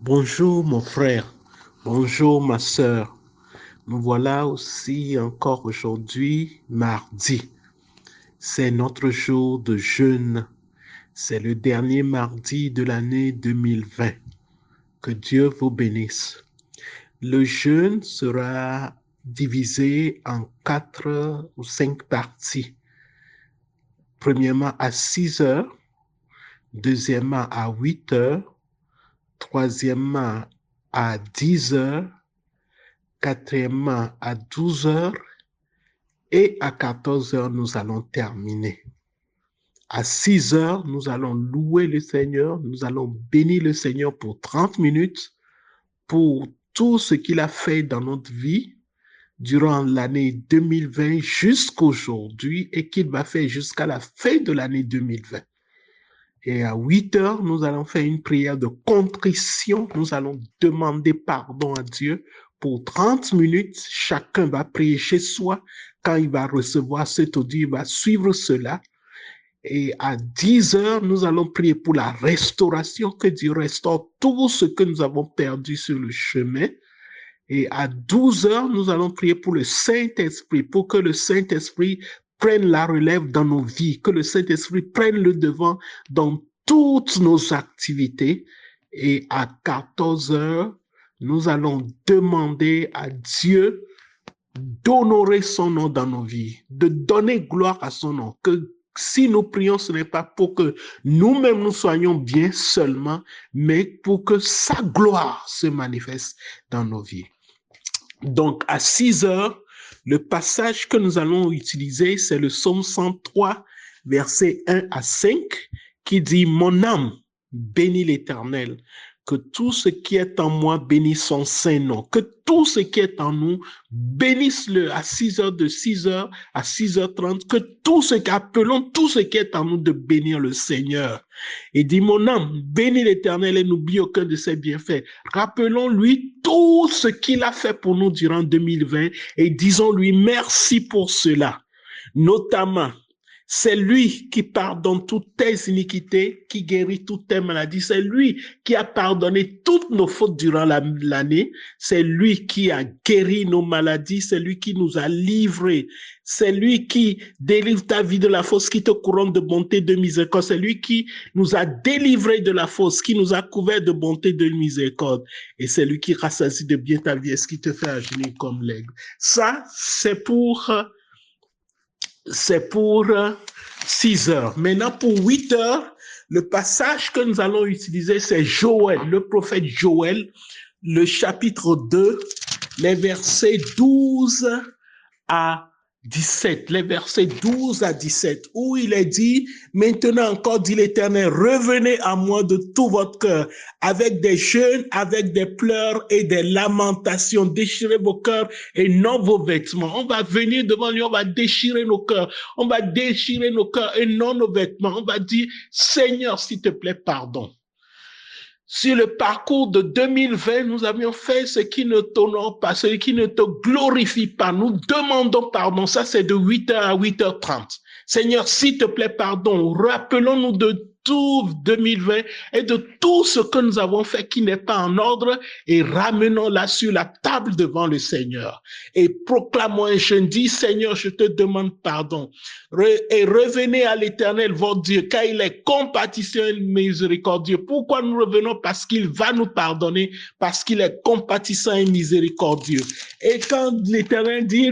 Bonjour mon frère, bonjour ma sœur. Nous voilà aussi encore aujourd'hui, mardi. C'est notre jour de jeûne. C'est le dernier mardi de l'année 2020. Que Dieu vous bénisse. Le jeûne sera divisé en 4 ou 5 parties. Premièrement à 6 heures, deuxièmement à 8 heures, troisièmement à 10 heures, quatrièmement à 12 heures et à 14 heures, nous allons terminer. À 6 heures, nous allons louer le Seigneur, nous allons bénir le Seigneur pour 30 minutes pour tout ce qu'il a fait dans notre vie durant l'année 2020 jusqu'aujourd'hui et qu'il va faire jusqu'à la fin de l'année 2020. Et à 8 heures, nous allons faire une prière de contrition. Nous allons demander pardon à Dieu pour 30 minutes. Chacun va prier chez soi. Quand il va recevoir cet audio, il va suivre cela. Et à 10 heures, nous allons prier pour la restauration, que Dieu restaure tout ce que nous avons perdu sur le chemin. Et à 12 heures, nous allons prier pour le Saint-Esprit, pour que le Saint-Esprit prenne la relève dans nos vies, que le Saint-Esprit prenne le devant dans toutes nos activités. Et à 14 heures, nous allons demander à Dieu d'honorer son nom dans nos vies, de donner gloire à son nom, que si nous prions, ce n'est pas pour que nous-mêmes nous soyons bien seulement, mais pour que sa gloire se manifeste dans nos vies. Donc, à 6 heures, le passage que nous allons utiliser, c'est le psaume 103, versets 1 à 5, qui dit « Mon âme bénit l'Éternel, que tout ce qui est en moi bénisse son saint nom, que tout ce qui est en nous bénisse-le à 6 heures, de 6 heures à 6h30, que appelons tout ce qui est en nous de bénir le Seigneur. Et dit, mon âme, bénis l'Éternel et n'oublie aucun de ses bienfaits. Rappelons-lui tout ce qu'il a fait pour nous durant 2020 et disons-lui merci pour cela. Notamment, c'est lui qui pardonne toutes tes iniquités, qui guérit toutes tes maladies. C'est lui qui a pardonné toutes nos fautes durant l'année. C'est lui qui a guéri nos maladies. C'est lui qui nous a livrés. C'est lui qui délivre ta vie de la fosse, qui te couronne de bonté, de miséricorde. C'est lui qui nous a délivrés de la fosse, qui nous a couverts de bonté, de miséricorde. Et c'est lui qui rassasie de bien ta vie et ce qui te fait agir comme l'aigle. Ça, c'est pour 6 heures. Maintenant, pour 8 heures, le passage que nous allons utiliser, c'est Joël, le prophète Joël, le chapitre 2, les versets 12 à 17, les versets 12 à 17, où il est dit, maintenant encore, dit l'Éternel, revenez à moi de tout votre cœur, avec des jeûnes, avec des pleurs et des lamentations, déchirez vos cœurs et non vos vêtements. On va venir devant lui, on va déchirer nos cœurs, on va déchirer nos cœurs et non nos vêtements. On va dire, Seigneur, s'il te plaît, pardon. Sur le parcours de 2020, nous avions fait ce qui ne t'honore pas, ce qui ne te glorifie pas. Nous demandons pardon. Ça, c'est de 8h à 8h30. Seigneur, s'il te plaît, pardon. Rappelons-nous de tout 2020 et de tout ce que nous avons fait qui n'est pas en ordre et ramenons-la sur la table devant le Seigneur. Et proclamons un jeûne, dis, Seigneur, je te demande pardon. Et revenez à l'Éternel, votre Dieu, car il est compatissant et miséricordieux. Pourquoi nous revenons? Parce qu'il va nous pardonner, parce qu'il est compatissant et miséricordieux. Et quand l'Éternel dit,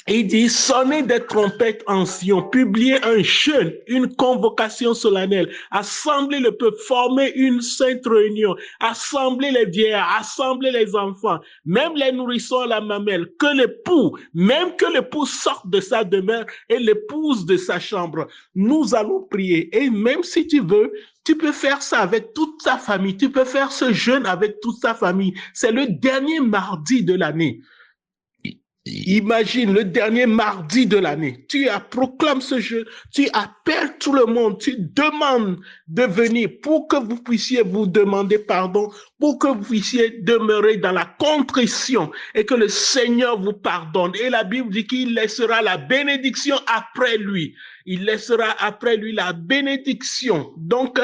il dit, sonnez des trompettes en Sion, publiez un jeûne, une convocation solennelle, assemblez le peuple, formez une sainte réunion, assemblez les vieillards, assemblez les enfants, même les nourrissons à la mamelle, que l'époux sorte de sa demeure et l'épouse de sa chambre. Nous allons prier. Et même si tu veux, tu peux faire ça avec toute ta famille, tu peux faire ce jeûne avec toute ta famille. C'est le dernier mardi de l'année. Imagine le dernier mardi de l'année, tu proclames ce jeu, tu appelles tout le monde, tu demandes de venir pour que vous puissiez vous demander pardon, pour que vous puissiez demeurer dans la contrition et que le Seigneur vous pardonne. Et la Bible dit qu'il laissera la bénédiction après lui. Il laissera après lui la bénédiction. Donc,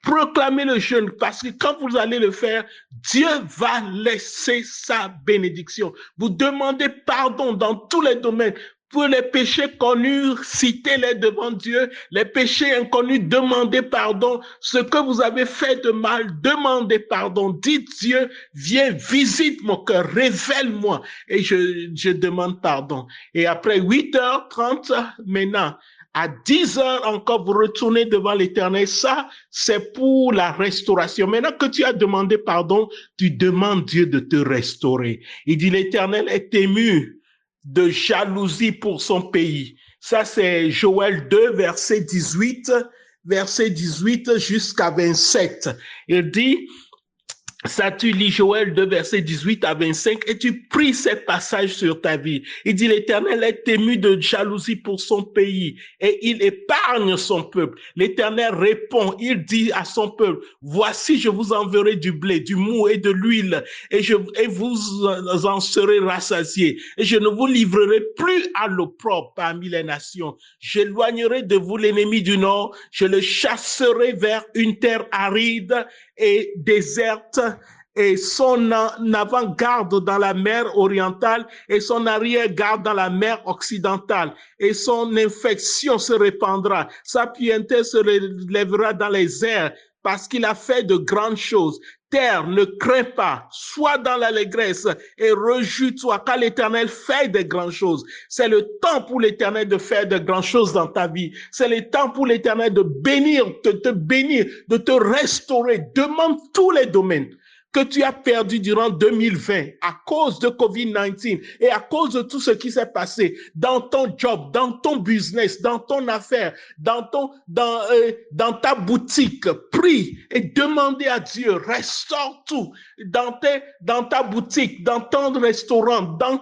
proclamez le jeûne, parce que quand vous allez le faire, Dieu va laisser sa bénédiction. Vous demandez pardon dans tous les domaines. Pour les péchés connus, citez-les devant Dieu. Les péchés inconnus, demandez pardon. Ce que vous avez fait de mal, demandez pardon. Dites Dieu, viens, visite mon cœur, révèle-moi. Et je demande pardon. Et après 8h30, maintenant, à 10h encore, vous retournez devant l'Éternel. Ça, c'est pour la restauration. Maintenant que tu as demandé pardon, tu demandes Dieu de te restaurer. Il dit, l'Éternel est ému de jalousie pour son pays. Ça, c'est Joël 2, verset 18 jusqu'à 27. Il dit, ça, tu lis Joël 2, verset 18 à 25, et tu pries ces passages sur ta vie. Il dit, l'Éternel est ému de jalousie pour son pays, et il épargne son peuple. L'Éternel répond, il dit à son peuple, voici, je vous enverrai du blé, du mou et de l'huile, et vous en serez rassasiés. Et je ne vous livrerai plus à l'opprobre parmi les nations. J'éloignerai de vous l'ennemi du nord, je le chasserai vers une terre aride et déserte, et son avant-garde dans la mer orientale et son arrière-garde dans la mer occidentale, et son infection se répandra, sa puanteur se relèvera dans les airs, parce qu'il a fait de grandes choses. Terre, ne crains pas, sois dans l'allégresse et rejouis-toi, car l'Éternel fait de grandes choses. C'est le temps pour l'Éternel de faire de grandes choses dans ta vie. C'est le temps pour l'Éternel de bénir, de te bénir, de te restaurer. Demande tous les domaines que tu as perdu durant 2020 à cause de COVID-19 et à cause de tout ce qui s'est passé dans ton job, dans ton business, dans ton affaire, dans ta boutique. Prie et demandez à Dieu, restaure tout dans ta boutique, dans ton restaurant, dans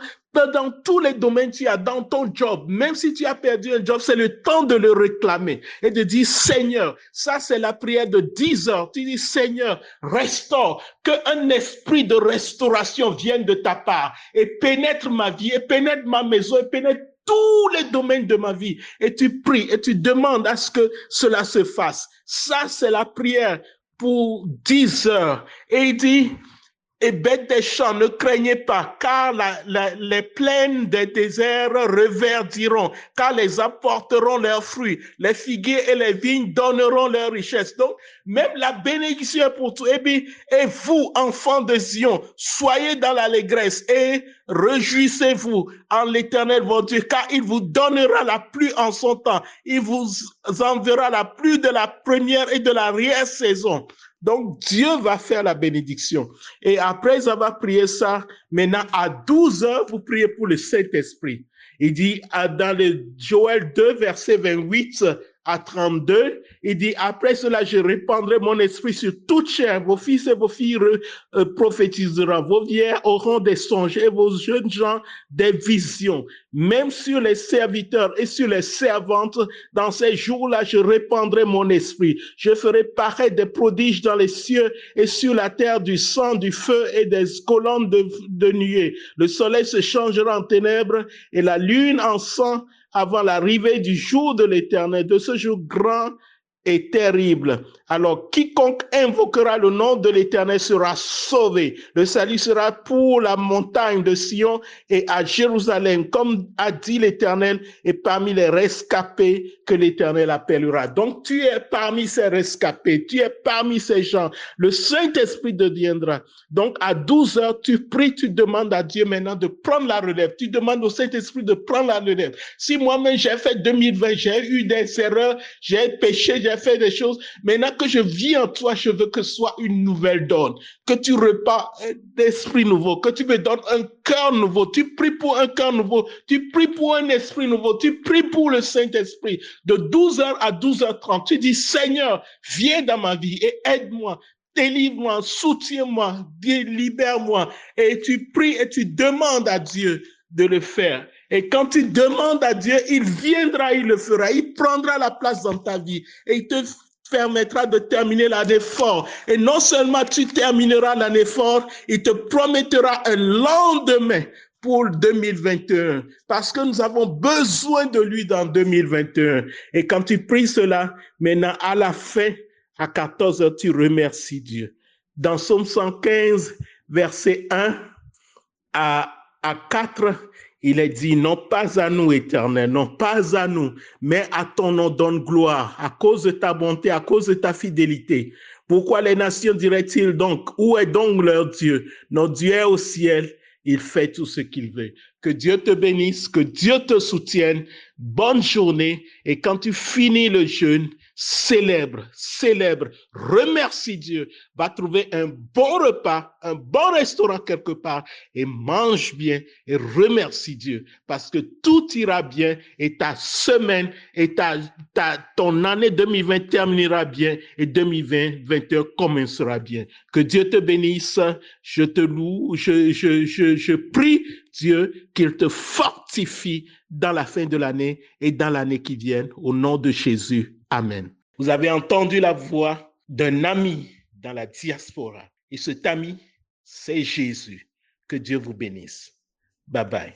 tous les domaines tu as, dans ton job, même si tu as perdu un job, c'est le temps de le réclamer et de dire, Seigneur, ça c'est la prière de 10 heures. Tu dis, Seigneur, restaure, qu'un esprit de restauration vienne de ta part et pénètre ma vie, et pénètre ma maison, et pénètre tous les domaines de ma vie. Et tu pries et tu demandes à ce que cela se fasse. Ça c'est la prière pour 10 heures. Et il dit, et bêtes des champs, ne craignez pas, car les plaines des déserts reverdiront, car les apporteront leurs fruits. Les figuiers et les vignes donneront leur richesse. Donc, même la bénédiction pour tout. Et vous, enfants de Zion, soyez dans l'allégresse et réjouissez-vous en l'Éternel votre Dieu, car il vous donnera la pluie en son temps. Il vous enverra la pluie de la première et de l'arrière-saison. Donc, Dieu va faire la bénédiction. Et après avoir prié ça, maintenant, à 12 heures, vous priez pour le Saint-Esprit. Il dit, dans le Joël 2, verset 28 à 32, il dit, après cela, je répandrai mon esprit sur toute chair. Vos fils et vos filles prophétiseront. Vos vieillards auront des songes et vos jeunes gens des visions. Même sur les serviteurs et sur les servantes, dans ces jours-là, je répandrai mon esprit. Je ferai paraître des prodiges dans les cieux et sur la terre du sang, du feu et des colonnes de nuées. Le soleil se changera en ténèbres et la lune en sang avant l'arrivée du jour de l'Éternel, de ce jour grand et terrible. Alors, quiconque invoquera le nom de l'Éternel sera sauvé. Le salut sera pour la montagne de Sion et à Jérusalem, comme a dit l'Éternel, et parmi les rescapés que l'Éternel appellera. Donc, tu es parmi ces rescapés, tu es parmi ces gens. Le Saint-Esprit deviendra. Donc, à 12 heures, tu pries, tu demandes à Dieu maintenant de prendre la relève. Tu demandes au Saint-Esprit de prendre la relève. Si moi-même j'ai fait 2020, j'ai eu des erreurs, j'ai péché, j'ai fait des choses, maintenant que je vis en toi, je veux que ce soit une nouvelle donne, que tu repars d'esprit nouveau, que tu me donnes un cœur nouveau. Tu pries pour un cœur nouveau, tu pries pour un esprit nouveau, tu pries pour le Saint-Esprit. De 12h à 12h30, tu dis, Seigneur, viens dans ma vie et aide-moi. Délivre-moi, soutiens-moi, libère-moi. Et tu pries et tu demandes à Dieu de le faire. Et quand tu demandes à Dieu, il viendra, il le fera. Il prendra la place dans ta vie et il te permettra de terminer l'année fort. Et non seulement tu termineras l'année fort, il te promettra un lendemain pour 2021, parce que nous avons besoin de lui dans 2021. Et quand tu pries cela, maintenant à la fin À 14 heures, tu remercies Dieu. Dans Psaume 115, verset 1 à 4, il est dit, non pas à nous, Éternel, non pas à nous, mais à ton nom donne gloire, à cause de ta bonté, à cause de ta fidélité. Pourquoi les nations diraient-ils donc, où est donc leur Dieu? Notre Dieu est au ciel, il fait tout ce qu'il veut. Que Dieu te bénisse, que Dieu te soutienne. Bonne journée, et quand tu finis le jeûne, célèbre, remercie Dieu, va trouver un bon repas, un bon restaurant quelque part et mange bien et remercie Dieu parce que tout ira bien et ta semaine et ton année 2020 terminera bien et 2021 commencera bien. Que Dieu te bénisse, je te loue, je prie Dieu qu'il te fortifie dans la fin de l'année et dans l'année qui vient au nom de Jésus. Amen. Vous avez entendu la voix d'un ami dans la diaspora. Et cet ami, c'est Jésus. Que Dieu vous bénisse. Bye bye.